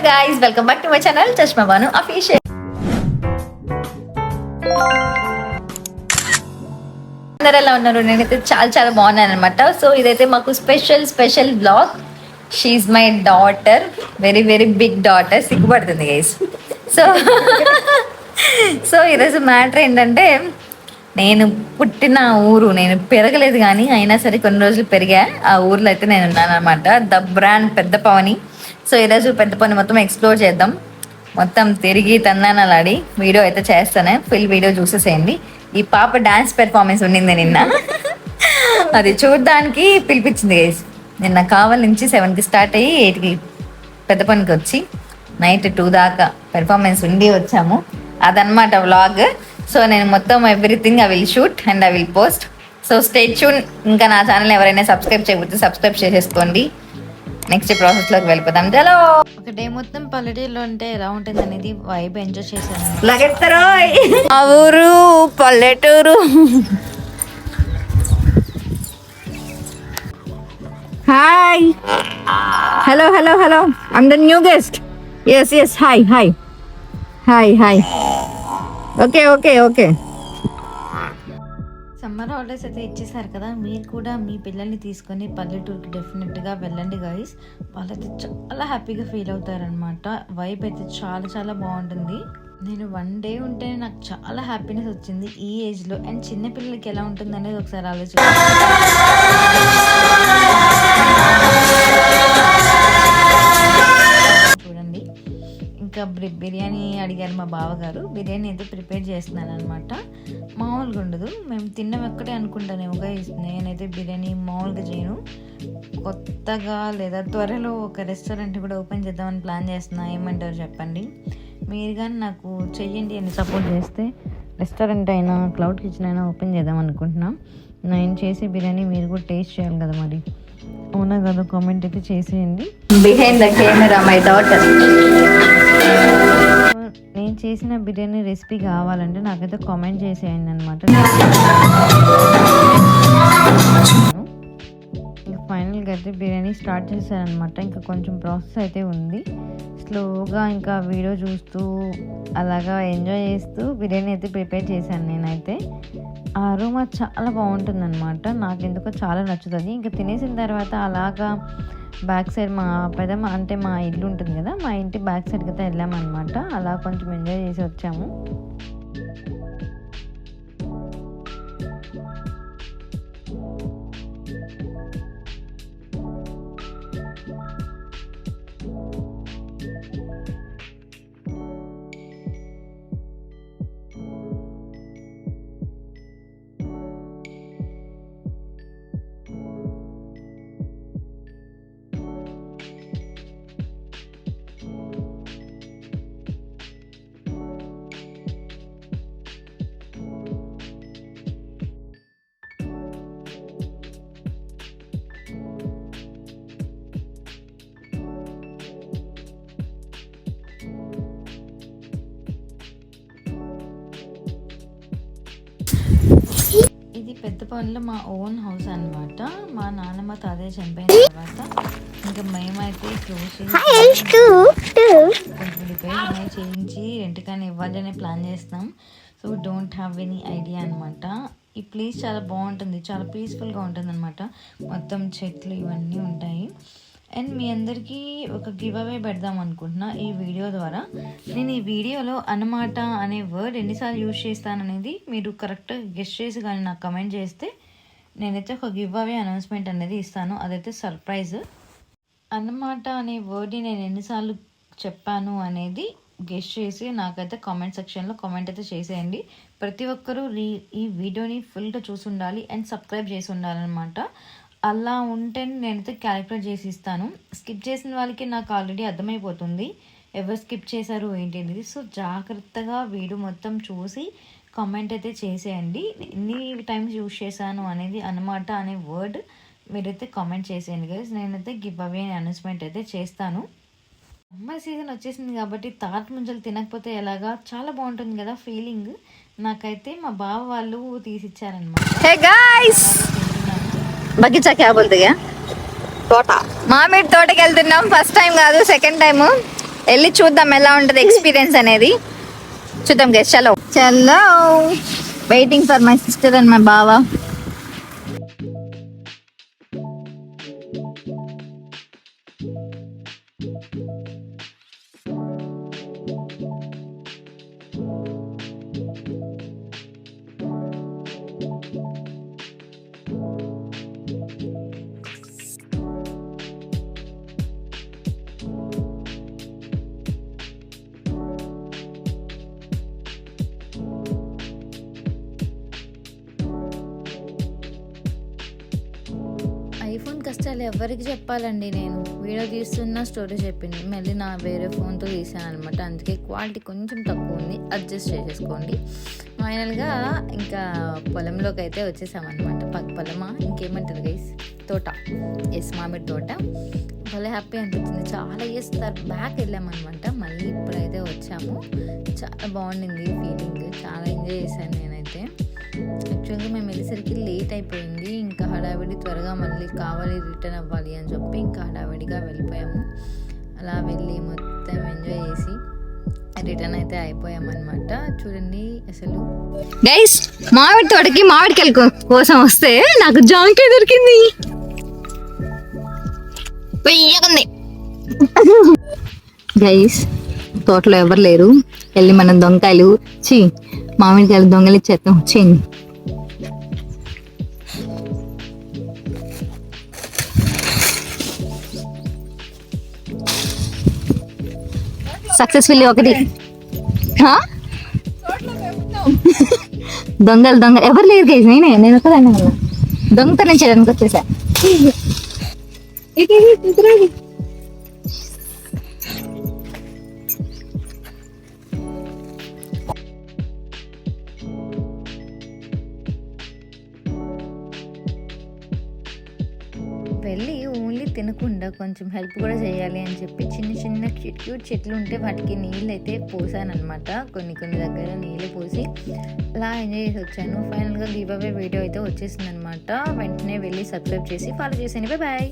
guys, welcome back to my channel Chashma Banu Official. అందరూ ఎలా ఉన్నారు? నేనైతే చాలా బాగున్నాను అనమాట. సో ఇదైతే మాకు special blog. She my daughter, very big daughter. సిగ్గుపడుతుంది గైస్. సో ఈరోజు మ్యాటర్ ఏంటంటే, నేను పుట్టిన ఊరు, నేను పెరగలేదు కానీ అయినా సరే కొన్ని రోజులు పెరిగా. ఆ ఊర్లో అయితే నేను ఉన్నాను అనమాట. ద బ్రాండ్ పెద్ద పవని. సో ఈరోజు పెద్ద పవని మొత్తం ఎక్స్ప్లోర్ చేద్దాం. మొత్తం తిరిగి తందానాలాడి వీడియో అయితే చేస్తాను. ఫుల్ వీడియో చూసేసేయండి. ఈ పాప డాన్స్ పెర్ఫార్మెన్స్ ఉండింది నిన్న. అది చూడడానికి పిలిపించింది గైస్. నిన్న కావాలి నుంచి 7కి స్టార్ట్ అయ్యి 8కి పెద్ద పనికి వచ్చి నైట్ 2 దాకా పెర్ఫార్మెన్స్ ఉండి వచ్చాము. అదనమాట వ్లాగ్. సో నేను మొత్తం everything I will shoot and I will post. So stay tune. ఇంకా నా ఛానల్ ఎవరైనా సబ్స్క్రైబ్ చేయకపోతే సబ్స్క్రైబ్ చేసేసుకోండి. నెక్స్ట్ ప్రాసెస్లోకి వెళ్ళిపోతాం. చలో. ఒక డే మొత్తం పల్లెటూరులో ఉంటే ఎలా ఉంటుంది అనేది వైబ్ ఎంజాయ్ చేశాను. లగెత్తరో ఆ ఊరు పల్లెటూరు. Hi, hello I'm the new guest. Yes hi. Okay. Summer holidays అయితే ఇచ్చేసారు కదా, మీరు కూడా మీ పిల్లల్ని తీసుకొని పల్లెటూరుకి డెఫినెట్గా వెళ్ళండి గైస్. వాళ్ళైతే చాలా హ్యాపీగా ఫీల్ అవుతారనమాట. వైబ్ అయితే చాలా బాగుంటుంది. నేను 1 డే ఉంటే నాకు చాలా హ్యాపీనెస్ వచ్చింది ఈ ఏజ్లో. అండ్ చిన్న పిల్లలకి ఎలా ఉంటుంది అనేది ఒకసారి ఆలోచించండి. చూడండి. ఇంకా బిర్యానీ అడిగారు మా బావగారు. బిర్యానీ అయితే ప్రిపేర్ చేస్తున్నాను అనమాట. మామూలుగా ఉండదు, మేము తిన్నాం ఎక్కడే అనుకుంటానేమో గైస్. నేనైతే బిర్యానీ మామూలుగా చేయను. కొత్తగా లేదా త్వరలో ఒక రెస్టారెంట్ కూడా ఓపెన్ చేద్దామని ప్లాన్ చేస్తున్నా. ఏమంటారు చెప్పండి. మీరు కానీ నాకు చెయ్యండి అని సపోర్ట్ చేస్తే రెస్టారెంట్ అయినా క్లౌడ్ కిచెన్ అయినా ఓపెన్ చేద్దాం అనుకుంటున్నాం. నేను చేసే బిర్యానీ మీరు కూడా టేస్ట్ చేయాలి కదా, మరి అవునా కదా? కామెంట్ అయితే చేసేయండి. Behind the camera my daughter. నేను చేసిన బిర్యానీ రెసిపీ కావాలంటే నాకైతే కామెంట్ చేసేయండి అనమాట. ఇంకా ఫైనల్గా అయితే బిర్యానీ స్టార్ట్ చేశారనమాట. ఇంకా కొంచెం ప్రాసెస్ అయితే ఉంది. స్లోగా ఇంకా వీడియో చూస్తూ అలాగా ఎంజాయ్ చేస్తూ బిర్యానీ అయితే ప్రిపేర్ చేశాను నేనైతే. ఆ అరోమా చాలా బాగుంటుంది అనమాట. నాకు ఎందుకో చాలా నచ్చుతుంది. ఇంకా తినేసిన తర్వాత అలాగా బ్యాక్ సైడ్ మా పెదమ్మ అంటే మా ఇల్లు ఉంటుంది కదా, మా ఇంటి బ్యాక్ సైడ్కి అయితే వెళ్ళామన్నమాట. అలా కొంచెం ఎంజాయ్ చేసి వచ్చాము. ఇది పెద్ద పనిలో మా ఓన్ హౌస్ అనమాట. మా నాన్నమ్మ తాతయ్య చనిపోయిన తర్వాత ఇంకా మేమైతే చూసి కొంచెం రిపేర్ చేయించి రెంట్గానే ఇవ్వాలనే ప్లాన్ చేస్తున్నాం. So don't have any idea అనమాట. ఈ ప్లేస్ చాలా బాగుంటుంది, చాలా పీస్ఫుల్గా ఉంటుంది అనమాట. మొత్తం చెట్లు ఇవన్నీ ఉంటాయి. అండ్ మీ అందరికీ ఒక గివ్ అవే పెడదాం అనుకుంటున్నా ఈ వీడియో ద్వారా. నేను ఈ వీడియోలో అన్నమాట అనే వర్డ్ ఎన్నిసార్లు యూజ్ చేస్తాననేది మీరు కరెక్ట్గా గెస్ట్ చేసి కానీ నాకు కమెంట్ చేస్తే నేనైతే ఒక గివ్ అవే అనౌన్స్మెంట్ అనేది ఇస్తాను. అదైతే సర్ప్రైజ్. అన్నమాట అనే వర్డ్ని నేను ఎన్నిసార్లు చెప్పాను అనేది గెస్ట్ చేసి నాకైతే కామెంట్ సెక్షన్లో కామెంట్ అయితే చేసేయండి. ప్రతి ఒక్కరూ ఈ వీడియోని ఫుల్గా చూసి ఉండాలి అండ్ సబ్స్క్రైబ్ చేసి ఉండాలన్నమాట. అలా ఉంటే నేనైతే క్యాలిక్యులేట్ చేసి ఇస్తాను. స్కిప్ చేసిన వాళ్ళకి నాకు ఆల్రెడీ అర్థమైపోతుంది ఎవరు స్కిప్ చేశారు ఏంటి. సో జాగ్రత్తగా వీడియో మొత్తం చూసి కామెంట్ అయితే చేసేయండి. ఎన్ని టైమ్స్ యూజ్ చేశాను అనేది అన్నమాట అనే వర్డ్ మీరైతే కామెంట్ చేసేయండి గైస్. నేనైతే గివ్ అవే అనౌన్స్మెంట్ అయితే చేస్తాను. సమ్మర్ సీజన్ వచ్చేసింది కాబట్టి తాటి ముంజలు తినకపోతే ఎలాగా, చాలా బాగుంటుంది కదా ఫీలింగ్. నాకైతే మా బావ వాళ్ళు తీసిచ్చారనమాట. బగీచా క్యా బోల్తే తోట, మామిడి తోటకి వెళ్తున్నాం. ఫస్ట్ టైం కాదు, సెకండ్ టైము. వెళ్ళి చూద్దాం ఎలా ఉంటది ఎక్స్పీరియన్స్ అనేది. చూద్దాం గైస్. చలో చలో, waiting for my sister and my బావా. ఐఫోన్ కష్టాలు ఎవరికి చెప్పాలండి. నేను వీడియో తీస్తున్న స్టోరీ చెప్పింది, మళ్ళీ నా వేరే ఫోన్తో తీసాను అనమాట. అందుకే క్వాలిటీ కొంచెం తక్కువ ఉంది, అడ్జస్ట్ చేసేసుకోండి. ఫైనల్గా ఇంకా పొలంలోకి అయితే వచ్చేసామన్నమాట. పొలమా ఇంకేమంటారు గైస్, తోట. ఎస్, మామిడి తోట. భలే హ్యాపీ అనిపించింది. చాలా ఇయర్స్ బ్యాక్ వెళ్ళామన్నమాట. మళ్ళీ ఇప్పుడైతే వచ్చాము. చాలా బాగుండింది ఫీలింగ్. చాలా ఎంజాయ్ చేశాను నేనైతే. యాక్చువల్గా మేము వెళ్ళేసరికి లేట్ అయిపోయింది. ఇంకా హడావిడి త్వరగా మళ్ళీ కావాలి, రిటర్న్ అవ్వాలి అని చెప్పి ఇంకా హడావిడిగా వెళ్ళిపోయాము. అలా వెళ్ళి మొత్తం ఎంజాయ్ చేసి రిటర్న్ అయితే అయిపోయామన్నమాట. చూడండి అసలు గైస్, మామిడి తోటకి మామిడికాయల కోసం వస్తే నాకు జాంకాయ దొరికింది. గైస్, తోటలో ఎవరు లేరు. వెళ్ళి మనం దొంగకాయలు మామిడికాయలు దొంగలు ఇచ్చేస్తాం. వచ్చేయండి. సక్సెస్ఫుల్లీ ఒకటి. దొంగలు ఎవరు లేరు గైస్. నేను ఒకదాన్ని దొంగతనం చేయడానికి వచ్చేసా. వెళ్ళి ఓన్లీ తినకుండా కొంచెం హెల్ప్ కూడా చేయాలి అని చెప్పి చిన్న చిన్న క్యూట్ చెట్లు ఉంటే వాటికి నీళ్ళు అయితే పోసాను అనమాట. కొన్ని దగ్గర నీళ్ళు పోసి అలా ఎంజాయ్ చేసి వచ్చాను. ఫైనల్గా గివ్ అవే వీడియో అయితే వచ్చేసింది అనమాట. వెంటనే వెళ్ళి సబ్స్క్రైబ్ చేసి ఫాలో చేసాను. బాయ్.